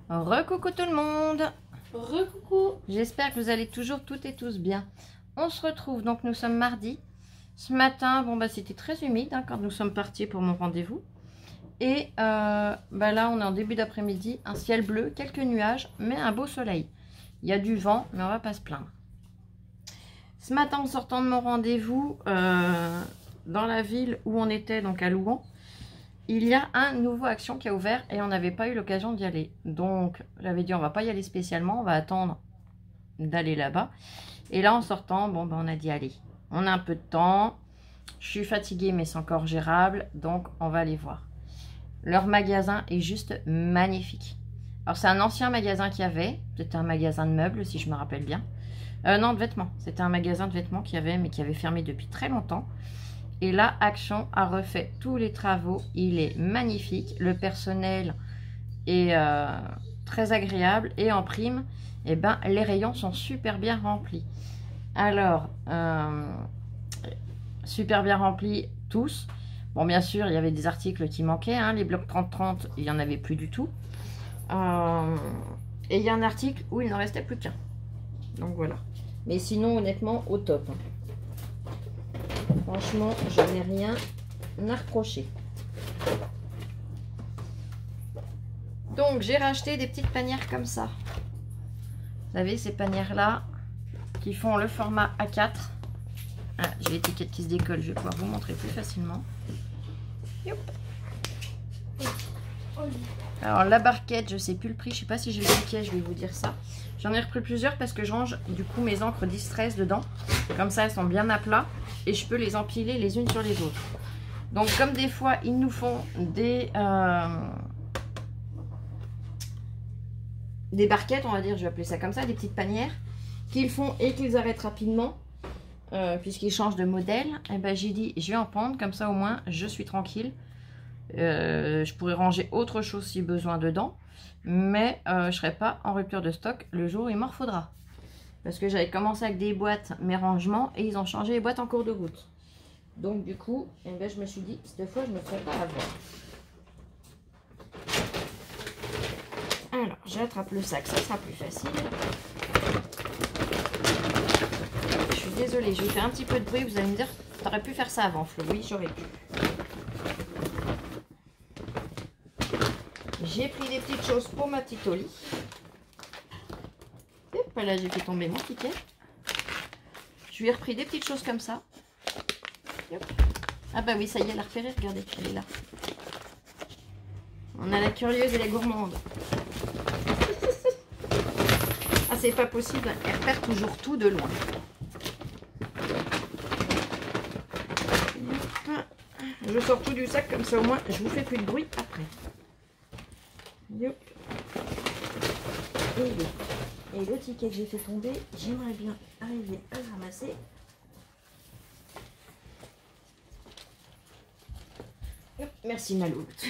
Recoucou tout le monde. Recoucou. J'espère que vous allez toujours toutes et tous bien. On se retrouve, donc nous sommes mardi. Ce matin, bon bah c'était très humide hein, quand nous sommes partis pour mon rendez-vous. Et bah là on est en début d'après-midi, un ciel bleu, quelques nuages, mais un beau soleil. Il y a du vent, mais on va pas se plaindre. Ce matin, en sortant de mon rendez-vous dans la ville où on était, donc à Louan, il y a un nouveau Action qui a ouvert et on n'avait pas eu l'occasion d'y aller. Donc j'avais dit on va pas y aller spécialement, on va attendre d'aller là-bas. Et là en sortant, bon ben on a dit allez, on a un peu de temps, je suis fatiguée mais c'est encore gérable, donc on va aller voir. Leur magasin est juste magnifique. Alors c'est un ancien magasin qu'il y avait, c'était un magasin de meubles si je me rappelle bien. Non, de vêtements, c'était un magasin de vêtements qu'il y avait mais qui avait fermé depuis très longtemps. Et là, Action a refait tous les travaux. Il est magnifique. Le personnel est très agréable. Et en prime, eh ben, les rayons sont super bien remplis. Alors, super bien remplis tous. Bon, bien sûr, il y avait des articles qui manquaient. Hein. Les blocs 30-30, il n'y en avait plus du tout. Et il y a un article où il n'en restait plus qu'un. Donc voilà. Mais sinon, honnêtement, au top. Franchement, je n'ai rien à reprocher. Donc, j'ai racheté des petites panières comme ça. Vous savez, ces panières-là qui font le format A4. Ah, j'ai l'étiquette qui se décolle, je vais pouvoir vous montrer plus facilement. Youp. Alors, la barquette, je ne sais plus le prix. Je ne sais pas si j'ai le ticket, je vais vous dire ça. J'en ai repris plusieurs parce que je range du coup mes encres Distress dedans. Comme ça, elles sont bien à plat. Et je peux les empiler les unes sur les autres. Donc comme des fois ils nous font des barquettes, on va dire, je vais appeler ça comme ça, des petites panières, qu'ils font et qu'ils arrêtent rapidement, puisqu'ils changent de modèle, et ben j'ai dit je vais en prendre, comme ça au moins je suis tranquille. Je pourrais ranger autre chose si besoin dedans, mais je ne serai pas en rupture de stock le jour où il m'en faudra. Parce que j'avais commencé avec des boîtes, mes rangements, et ils ont changé les boîtes en cours de route. Donc du coup, eh ben, je me suis dit, cette fois, je ne me ferai pas avoir. Alors, j'attrape le sac, ça sera plus facile. Je suis désolée, je vais faire un petit peu de bruit. Vous allez me dire, t'aurais pu faire ça avant, Flo. Oui, j'aurais pu. J'ai pris des petites choses pour ma petite Oli. Hop là, j'ai fait tomber mon ticket. Je lui ai repris des petites choses comme ça. Hop. Ah bah oui, ça y est, elle a repéré, regardez, elle est là. On a la curieuse et la gourmande. Ah, c'est pas possible, elle repère toujours tout de loin. Je sors tout du sac, comme ça au moins, je vous fais plus de bruit après. Hop. Et le ticket que j'ai fait tomber, j'aimerais bien arriver à le ramasser. Hop, merci Maloute.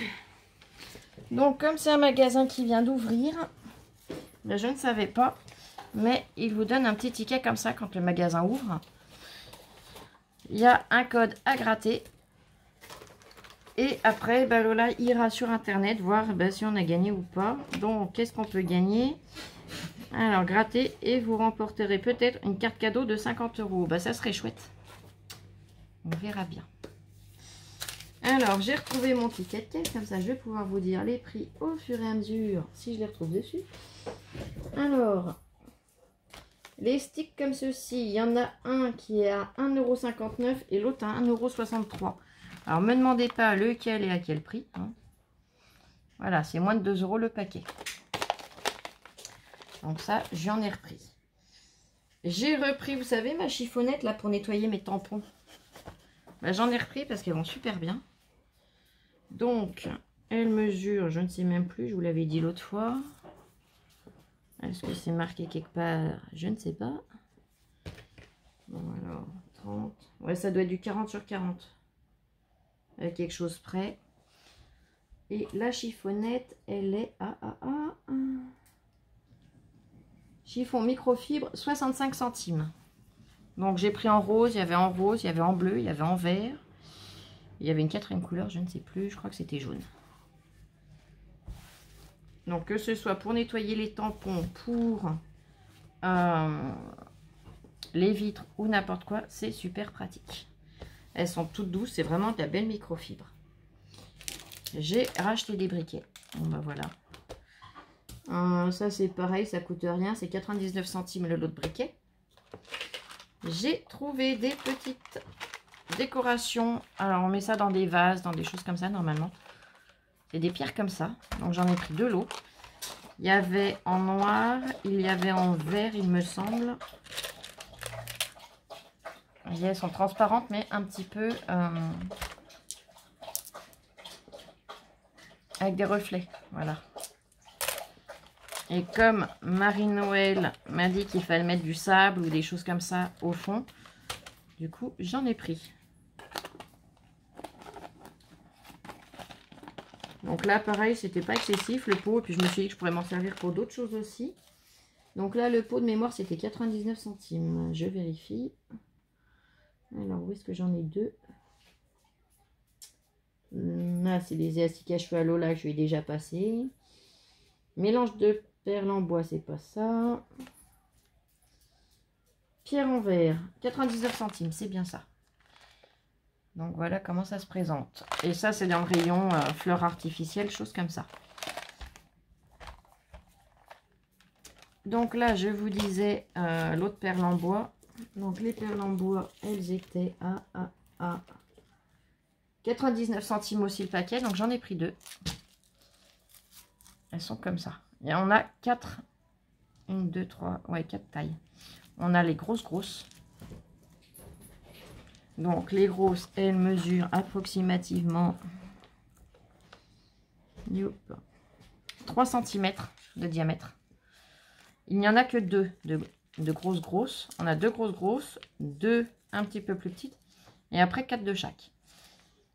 Donc comme c'est un magasin qui vient d'ouvrir, ben, je ne savais pas, mais il vous donne un petit ticket comme ça quand le magasin ouvre. Il y a un code à gratter. Et après, ben, Lola ira sur internet voir ben, si on a gagné ou pas. Donc qu'est-ce qu'on peut gagner? Alors, grattez et vous remporterez peut-être une carte cadeau de 50 €. Bah, ça serait chouette. On verra bien. Alors, j'ai retrouvé mon ticket de caisse. Comme ça, je vais pouvoir vous dire les prix au fur et à mesure si je les retrouve dessus. Alors, les sticks comme ceci, il y en a un qui est à 1,59 € et l'autre à 1,63 €. Alors, me demandez pas lequel et à quel prix. Hein. Voilà, c'est moins de 2 € le paquet. Donc ça, j'en ai repris. J'ai repris, vous savez, ma chiffonnette là pour nettoyer mes tampons. Ben, j'en ai repris parce qu'elles vont super bien. Donc, elle mesure, je ne sais même plus, je vous l'avais dit l'autre fois. Est-ce que c'est marqué quelque part? Je ne sais pas. Bon alors, 30. Ouais, ça doit être du 40 sur 40. Avec quelque chose près. Et la chiffonnette, elle est à... Chiffon microfibre, 65 centimes. Donc j'ai pris en rose, il y avait en rose, il y avait en bleu, il y avait en vert. Il y avait une quatrième couleur, je ne sais plus, je crois que c'était jaune. Donc, que ce soit pour nettoyer les tampons, pour les vitres ou n'importe quoi, c'est super pratique. Elles sont toutes douces, c'est vraiment de la belle microfibre. J'ai racheté des briquets. Bon, bah voilà. Ça, c'est pareil, ça coûte rien. C'est 99 centimes le lot de briquets. J'ai trouvé des petites décorations. Alors, on met ça dans des vases, dans des choses comme ça, normalement. C'est des pierres comme ça. Donc, j'en ai pris 2 lots. Il y avait en noir, il y avait en vert, il me semble. Elles sont transparentes, mais un petit peu avec des reflets. Voilà. Et comme Marie-Noël m'a dit qu'il fallait mettre du sable ou des choses comme ça au fond, du coup, j'en ai pris. Donc là, pareil, c'était pas excessif le pot. Et puis je me suis dit que je pourrais m'en servir pour d'autres choses aussi. Donc là, le pot de mémoire, c'était 99 centimes. Je vérifie. Alors, où est-ce que j'en ai 2? Là, c'est des élastiques à cheveux à l'eau, là, que je lui ai déjà passé. Mélange de perles en bois, c'est pas ça. Pierre en verre, 99 centimes, c'est bien ça. Donc, voilà comment ça se présente. Et ça, c'est dans le rayon fleurs artificielles, choses comme ça. Donc là, je vous disais l'autre perle en bois. Donc, les perles en bois, elles étaient à 99 centimes aussi le paquet. Donc, j'en ai pris 2. Elles sont comme ça. Et on a 4. 1, 2, 3. Ouais, 4 tailles. On a les grosses. Donc, les grosses, elles mesurent approximativement 3 cm de diamètre. Il n'y en a que 2 de grosses. On a 2 grosses, 2 un petit peu plus petites. Et après, 4 de chaque.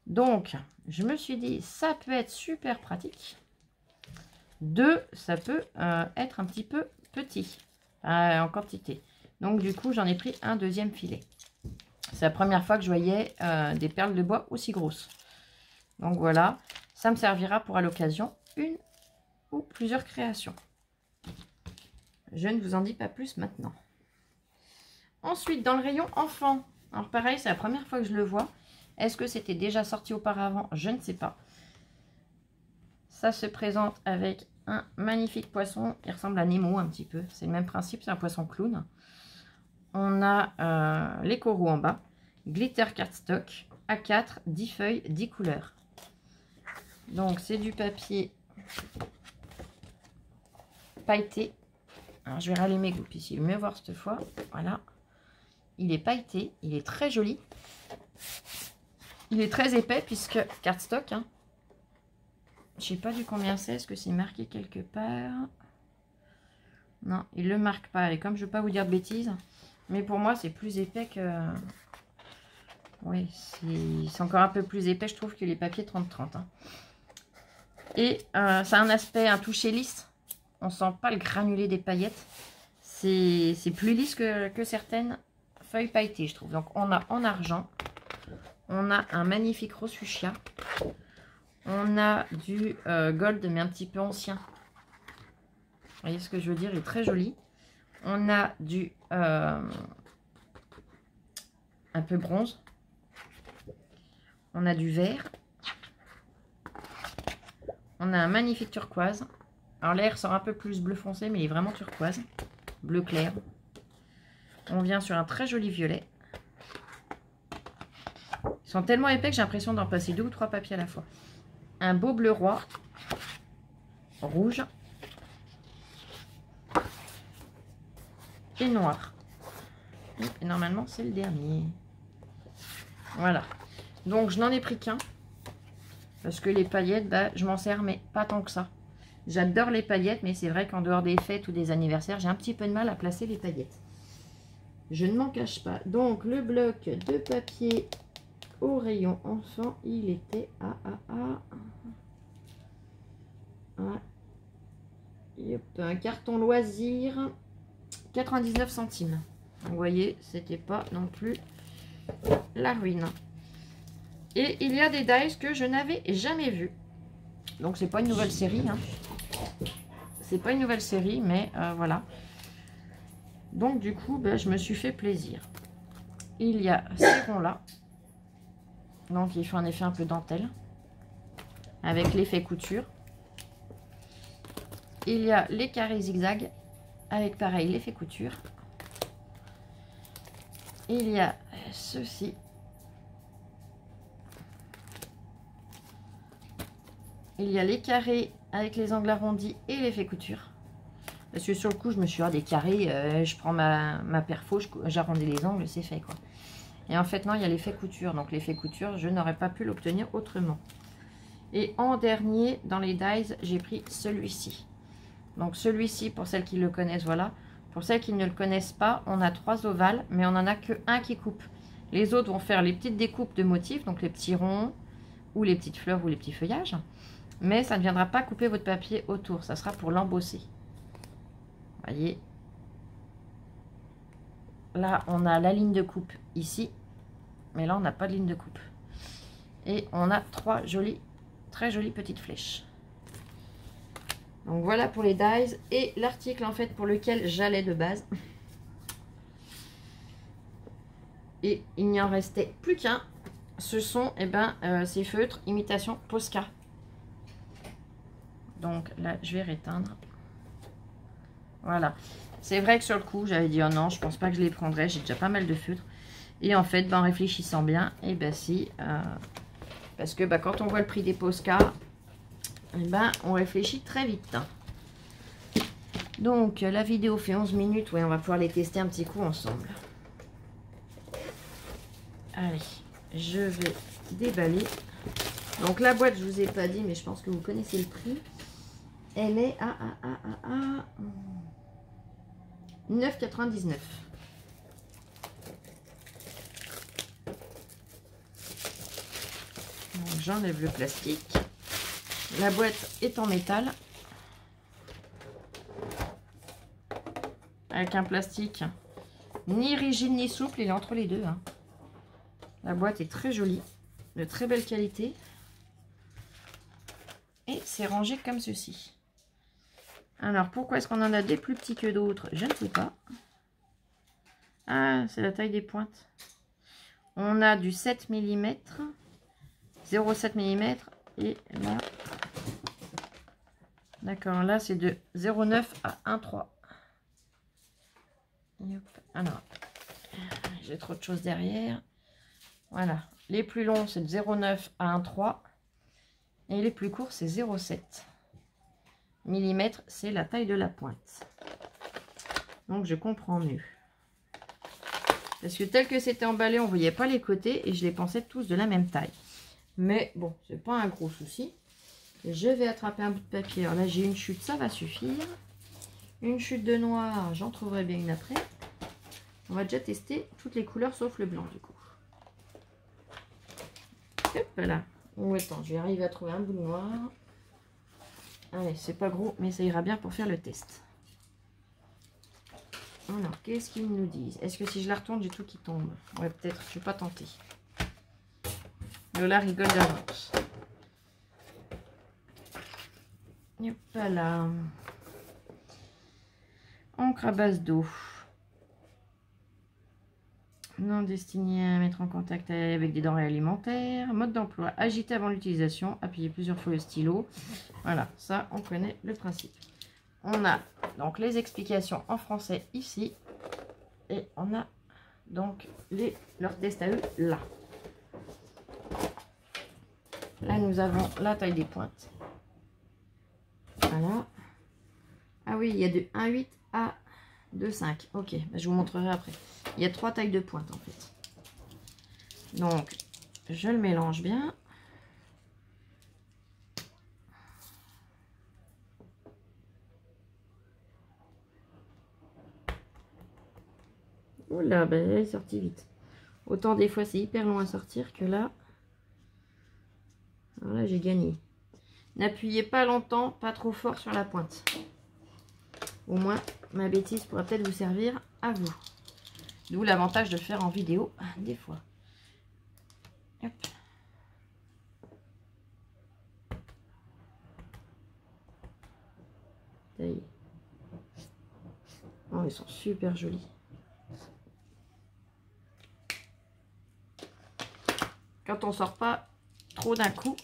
Donc, je me suis dit, ça peut être super pratique. 2, ça peut être un petit peu petit en quantité. Donc, du coup, j'en ai pris un deuxième filet. C'est la première fois que je voyais des perles de bois aussi grosses. Donc, voilà. Ça me servira pour, à l'occasion, une ou plusieurs créations. Je ne vous en dis pas plus maintenant. Ensuite, dans le rayon enfant. Alors, pareil, c'est la première fois que je le vois. Est-ce que c'était déjà sorti auparavant? Je ne sais pas. Ça se présente avec un magnifique poisson. Il ressemble à Nemo un petit peu. C'est le même principe, c'est un poisson clown. On a les coraux en bas. Glitter cardstock. A4, 10 feuilles, 10 couleurs. Donc, c'est du papier pailleté. Alors, je vais rallumer que vous puissiez mieux voir cette fois. Voilà. Il est pailleté. Il est très joli. Il est très épais puisque cardstock. Hein. Je sais pas du combien c'est. Est-ce que c'est marqué quelque part? Non, il le marque pas. Et comme je veux pas vous dire de bêtises, mais pour moi, c'est plus épais que... Oui, c'est encore un peu plus épais, je trouve, que les papiers 30-30. Hein. Et ça a un aspect, un toucher lisse. On sent pas le granulé des paillettes. C'est plus lisse que certaines feuilles pailletées, je trouve. Donc, on a en argent. On a un magnifique rose fuchsia. On a du gold, mais un petit peu ancien. Vous voyez ce que je veux dire? Il est très joli. On a du un peu bronze. On a du vert. On a un magnifique turquoise. Alors l'air sort un peu plus bleu foncé, mais il est vraiment turquoise. Bleu clair. On vient sur un très joli violet. Ils sont tellement épais que j'ai l'impression d'en passer 2 ou 3 papiers à la fois. Un beau bleu roi. Rouge. Et noir. Et normalement, c'est le dernier. Voilà. Donc, je n'en ai pris qu'un. Parce que les paillettes, bah, je m'en sers, mais pas tant que ça. J'adore les paillettes, mais c'est vrai qu'en dehors des fêtes ou des anniversaires, j'ai un petit peu de mal à placer les paillettes. Je ne m'en cache pas. Donc, le bloc de papier au rayon enfant, il était un carton loisir, 99 centimes. Vous voyez, c'était pas non plus la ruine. Et il y a des dies que je n'avais jamais vus. Donc, c'est pas une nouvelle série. Hein. C'est pas une nouvelle série, mais voilà. Donc du coup, ben, je me suis fait plaisir. Il y a ces ronds-là. Donc il fait un effet un peu dentelle. Avec l'effet couture. Il y a les carrés zigzag. Avec pareil l'effet couture. Il y a ceci. Il y a les carrés avec les angles arrondis et l'effet couture. Parce que sur le coup, je me suis dit, des carrés, je prends ma perfo, j'arrondis les angles, c'est fait quoi. Et en fait, non, il y a l'effet couture. Donc l'effet couture, je n'aurais pas pu l'obtenir autrement. Et en dernier, dans les dies, j'ai pris celui-ci. Donc celui-ci, pour celles qui le connaissent, voilà. Pour celles qui ne le connaissent pas, on a 3 ovales, mais on n'en a que un qui coupe. Les autres vont faire les petites découpes de motifs, donc les petits ronds, ou les petites fleurs, ou les petits feuillages. Mais ça ne viendra pas couper votre papier autour, ça sera pour l'embosser. Vous voyez, là on a la ligne de coupe ici, mais là on n'a pas de ligne de coupe. Et on a 3 très jolies petites flèches. Donc voilà pour les dies et l'article en fait pour lequel j'allais de base. Et il n'y en restait plus qu'un. Ce sont ces feutres imitation Posca. Donc là je vais réteindre. Voilà. C'est vrai que sur le coup, j'avais dit, oh non, je pense pas que je les prendrais. J'ai déjà pas mal de feutres. Et en fait, en réfléchissant bien, et si. Parce que quand on voit le prix des Posca, on réfléchit très vite. Donc, la vidéo fait 11 minutes. Ouais, on va pouvoir les tester un petit coup ensemble. Allez, je vais déballer. Donc, la boîte, je vous ai pas dit, mais je pense que vous connaissez le prix. Elle est à 9,99 €. J'enlève le plastique. La boîte est en métal. Avec un plastique ni rigide ni souple, il est entre les deux. Hein. La boîte est très jolie, de très belle qualité. Et c'est rangé comme ceci. Alors, pourquoi est-ce qu'on en a des plus petits que d'autres? Je ne sais pas. Ah, c'est la taille des pointes. On a du 7 mm, 0,7 mm. Et là, d'accord, là c'est de 0,9 à 1,3. Alors, j'ai trop de choses derrière. Voilà, les plus longs c'est de 0,9 à 1,3. Et les plus courts c'est 0,7 mm, c'est la taille de la pointe. Donc je comprends mieux. Parce que tel que c'était emballé, on ne voyait pas les côtés et je les pensais tous de la même taille. Mais bon, c'est pas un gros souci. Je vais attraper un bout de papier. Alors là, j'ai une chute, ça va suffire. Une chute de noir, j'en trouverai bien une après. On va déjà tester toutes les couleurs sauf le blanc du coup. Hop là. Oh, attends, je vais arriver à trouver un bout de noir. Allez, c'est pas gros, mais ça ira bien pour faire le test. Alors, qu'est-ce qu'ils nous disent? Est-ce que si je la retourne, j'ai tout qui tombe? Ouais, peut-être, je vais pas tenter. Lola rigole d'avance. Hop là. Encre à base d'eau. Non destiné à mettre en contact avec des denrées alimentaires. Mode d'emploi, agiter avant l'utilisation. Appuyer plusieurs fois le stylo. Voilà, ça, on connaît le principe. On a donc les explications en français ici. Et on a donc leurs tests à eux là. Là, nous avons la taille des pointes. Voilà. Ah oui, il y a de 1,8 à 2,5. Ok, je vous montrerai après. Il y a 3 tailles de pointe en fait. Donc, je le mélange bien. Oula, ben, elle est sortie vite. Autant des fois c'est hyper long à sortir que là. Alors là, j'ai gagné. N'appuyez pas longtemps, pas trop fort sur la pointe. Au moins, ma bêtise pourra peut-être vous servir à vous. D'où l'avantage de le faire en vidéo, des fois. Hop. Taille Oh, ils sont super jolis. Quand on sort pas trop d'un coup,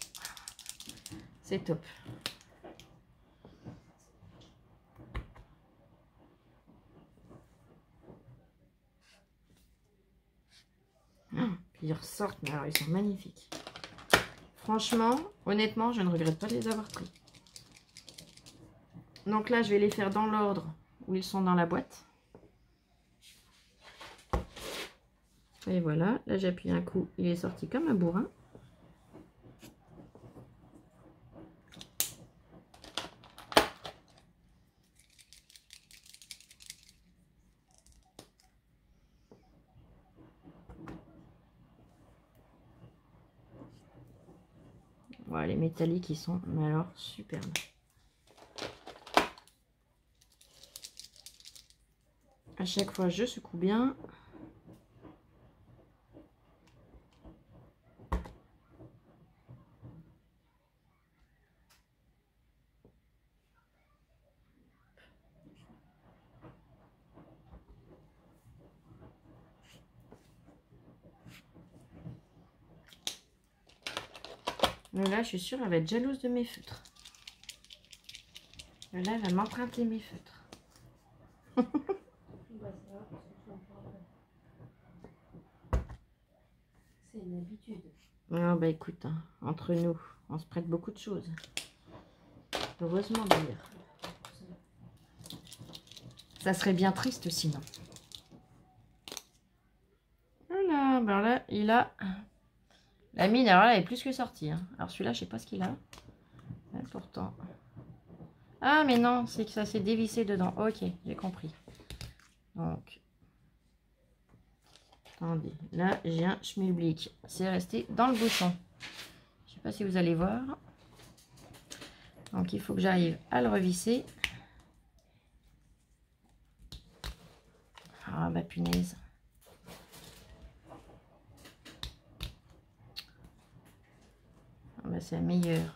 c'est top. Puis ils ressortent, mais alors ils sont magnifiques. Franchement, honnêtement, je ne regrette pas de les avoir pris. Donc là, je vais les faire dans l'ordre où ils sont dans la boîte. Et voilà, là j'appuie un coup, il est sorti comme un bourrin. Voilà, les métalliques, ils sont, mais alors, superbes. À chaque fois, je secoue bien. Mais là, je suis sûre, elle va être jalouse de mes feutres. Là, elle va m'emprunter mes feutres. C'est une habitude. Ah bah écoute, hein, entre nous, on se prête beaucoup de choses. Heureusement d'ailleurs. Ça serait bien triste sinon. Voilà, ben là, il a... La mine, alors là, elle est plus que sortie. Hein. Alors celui-là, je sais pas ce qu'il a. Ouais, pourtant... Ah, mais non, c'est que ça s'est dévissé dedans. Ok, j'ai compris. Donc... Attendez, là, j'ai un schmilblick. C'est resté dans le bouchon. Je sais pas si vous allez voir. Donc, il faut que j'arrive à le revisser. Ah, bah punaise. Ah, bah, c'est la meilleure.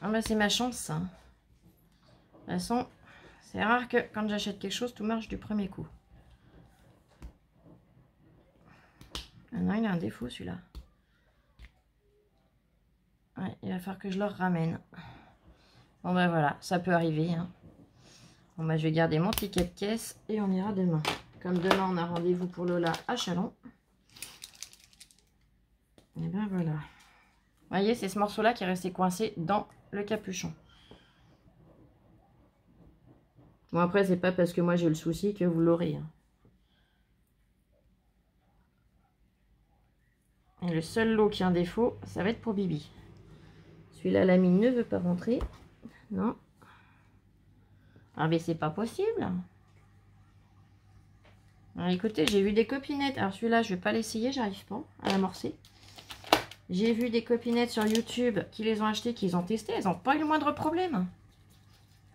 Ah, bah, c'est ma chance, ça. De toute façon, c'est rare que quand j'achète quelque chose, tout marche du premier coup. Ah non, il a un défaut, celui-là. Ouais, il va falloir que je le ramène. Bon, bah voilà, ça peut arriver. Hein. Bon, bah je vais garder mon ticket de caisse et on ira demain. Comme demain, on a rendez-vous pour Lola à Chalon. Et ben voilà. Vous voyez, c'est ce morceau-là qui est resté coincé dans le capuchon. Bon, après, c'est pas parce que moi j'ai le souci que vous l'aurez. Hein. Et le seul lot qui a un défaut, ça va être pour Bibi. Celui-là, la mine ne veut pas rentrer. Non. Ah, mais c'est pas possible. Alors, écoutez, j'ai vu des copinettes. Alors, celui-là, je vais pas l'essayer, j'arrive pas à l'amorcer. J'ai vu des copinettes sur YouTube qui les ont achetées, qui les ont testées. Elles n'ont pas eu le moindre problème.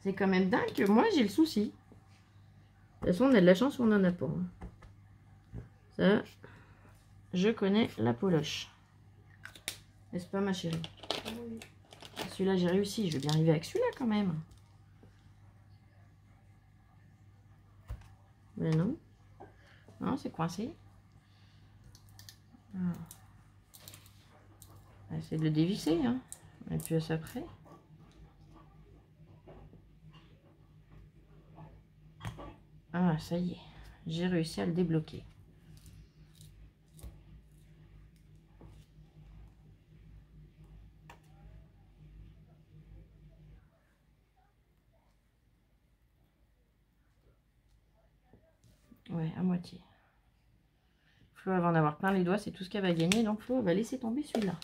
C'est quand même dingue que moi, j'ai le souci. De toute façon, on a de la chance ou on n'en a pas. Hein. Ça, je connais la poloche. N'est-ce pas, ma chérie? Oui. Celui-là, j'ai réussi. Je vais bien arriver avec celui-là, quand même. Ben non. Non, c'est coincé. Ah. On va essayer de le dévisser. Hein. Et puis, ça après. Ah, ça y est. J'ai réussi à le débloquer. Ouais, à moitié. Flo, elle va en avoir plein les doigts, c'est tout ce qu'elle va gagner. Donc, Flo, elle va laisser tomber celui-là.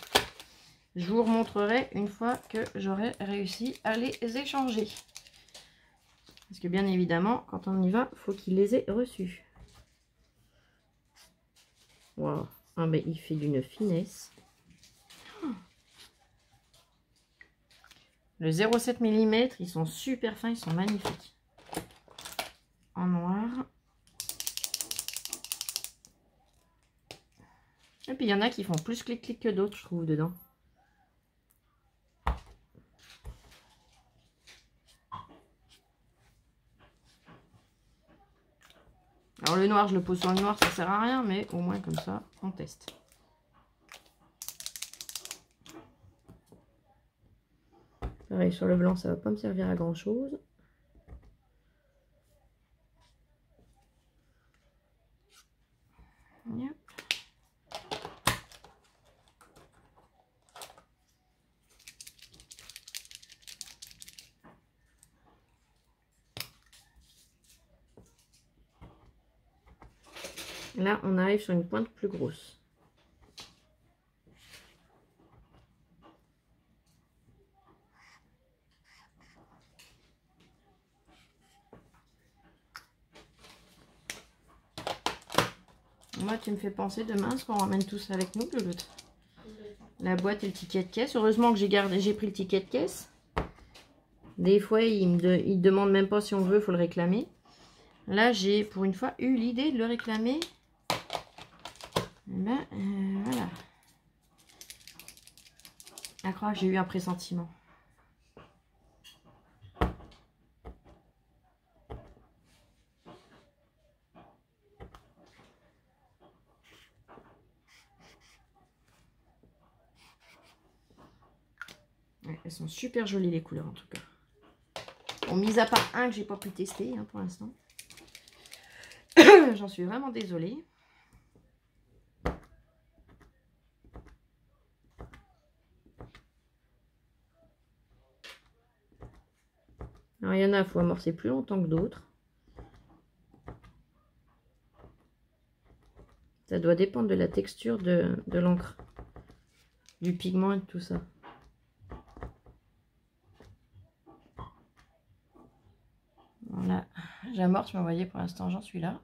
Je vous remontrerai une fois que j'aurai réussi à les échanger. Parce que bien évidemment, quand on y va, il faut qu'il les ait reçus. Wow. Ah, mais il fait d'une finesse. Le 0,7 mm, ils sont super fins, ils sont magnifiques. En noir. Et puis il y en a qui font plus clic-clic que d'autres, je trouve, dedans. Alors le noir, je le pose sur le noir, ça sert à rien, mais au moins comme ça, on teste. Pareil, sur le blanc, ça va pas me servir à grand chose. Yep. Là, on arrive sur une pointe plus grosse. Moi, tu me fais penser demain, est-ce qu'on ramène tout ça avec nous, Lolotte? La boîte et le ticket de caisse. Heureusement que j'ai pris le ticket de caisse. Des fois, il demande même pas si on veut, il faut le réclamer. Là, j'ai pour une fois eu l'idée de le réclamer. Ben, voilà. À croire que j'ai eu un pressentiment. Ouais, elles sont super jolies les couleurs en tout cas. Bon, mis à part un que j'ai pas pu tester hein, pour l'instant. J'en suis vraiment désolée. Alors il y en a, il faut amorcer plus longtemps que d'autres. Ça doit dépendre de la texture de l'encre, du pigment et de tout ça. Voilà, j'amorce, mais vous voyez, pour l'instant, j'en suis là.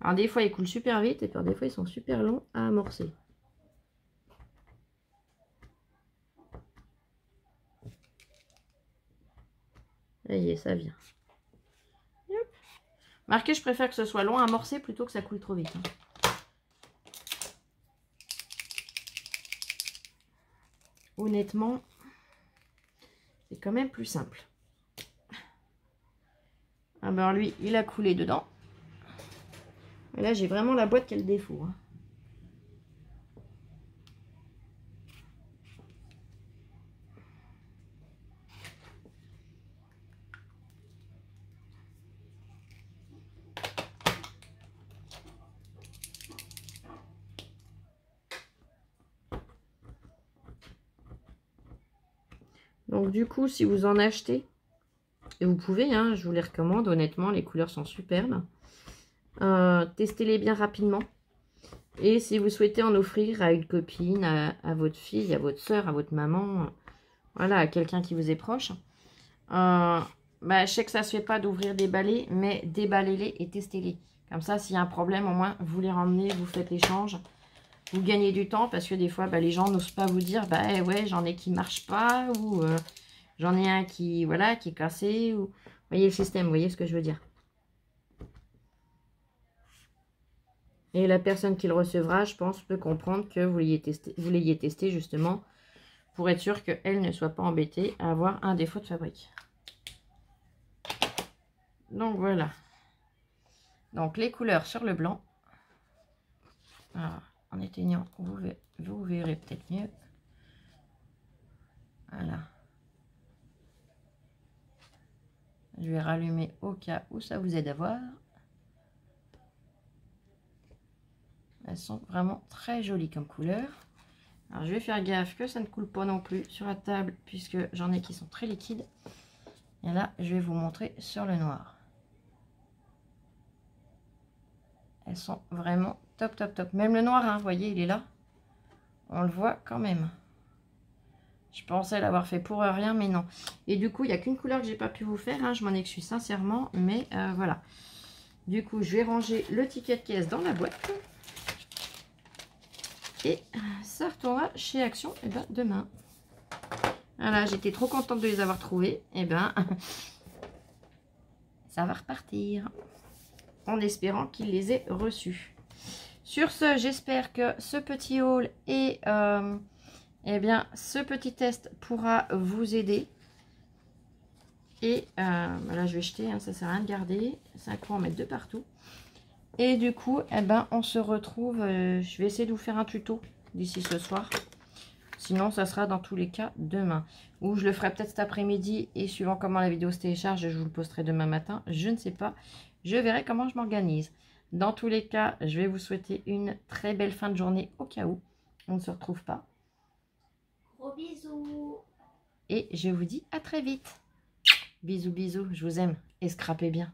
Alors, des fois, ils coulent super vite, et puis des fois, ils sont super longs à amorcer. Ça y est, ça vient. Yep. Marquez, je préfère que ce soit long à amorcer plutôt que ça coule trop vite. Hein. Honnêtement, c'est quand même plus simple. Ah ben lui, il a coulé dedans. Et là, j'ai vraiment la boîte qui a le défaut. Hein. Donc du coup, si vous en achetez, et vous pouvez, hein, je vous les recommande, honnêtement, les couleurs sont superbes. Testez-les bien rapidement. Et si vous souhaitez en offrir à une copine, à votre fille, à votre soeur, à votre maman, voilà, à quelqu'un qui vous est proche, bah, je sais que ça se fait pas d'ouvrir des balais, mais déballez-les et testez-les. Comme ça, s'il y a un problème, au moins, vous les ramenez, vous faites l'échange. Vous gagnez du temps parce que des fois, bah, les gens n'osent pas vous dire, bah ouais, j'en ai qui ne marchent pas, ou j'en ai un qui, voilà, qui est cassé, ou... Vous voyez le système, vous voyez ce que je veux dire. Et la personne qui le recevra, je pense, peut comprendre que vous l'ayez testé justement pour être sûr qu'elle ne soit pas embêtée à avoir un défaut de fabrique. Donc voilà. Donc les couleurs sur le blanc. Alors, en éteignant, vous verrez peut-être mieux. Voilà. Je vais rallumer au cas où ça vous aide à voir. Elles sont vraiment très jolies comme couleurs. Alors je vais faire gaffe que ça ne coule pas non plus sur la table puisque j'en ai qui sont très liquides. Et là, je vais vous montrer sur le noir. Elles sont vraiment top, top, top. Même le noir, hein, vous voyez, il est là. On le voit quand même. Je pensais l'avoir fait pour rien, mais non. Et du coup, il n'y a qu'une couleur que j'ai pas pu vous faire. Hein, je m'en excuse sincèrement, mais voilà. Du coup, je vais ranger le ticket de caisse dans la boîte. Et ça retournera chez Action demain. Voilà, j'étais trop contente de les avoir trouvés. Et ça va repartir. En espérant qu'il les ait reçus. Sur ce, j'espère que ce petit haul et ce petit test pourra vous aider. Et là, je vais jeter, hein, ça sert à rien de garder. 5 fois en mettre 2 partout. Et du coup, eh ben, on se retrouve. Je vais essayer de vous faire un tuto d'ici ce soir. Sinon, ça sera dans tous les cas demain. Ou je le ferai peut-être cet après-midi. Et suivant comment la vidéo se télécharge, je vous le posterai demain matin. Je ne sais pas. Je verrai comment je m'organise. Dans tous les cas, je vais vous souhaiter une très belle fin de journée au cas où on ne se retrouve pas. Gros bisous. Et je vous dis à très vite. Bisous, bisous. Je vous aime. Et scrapez bien.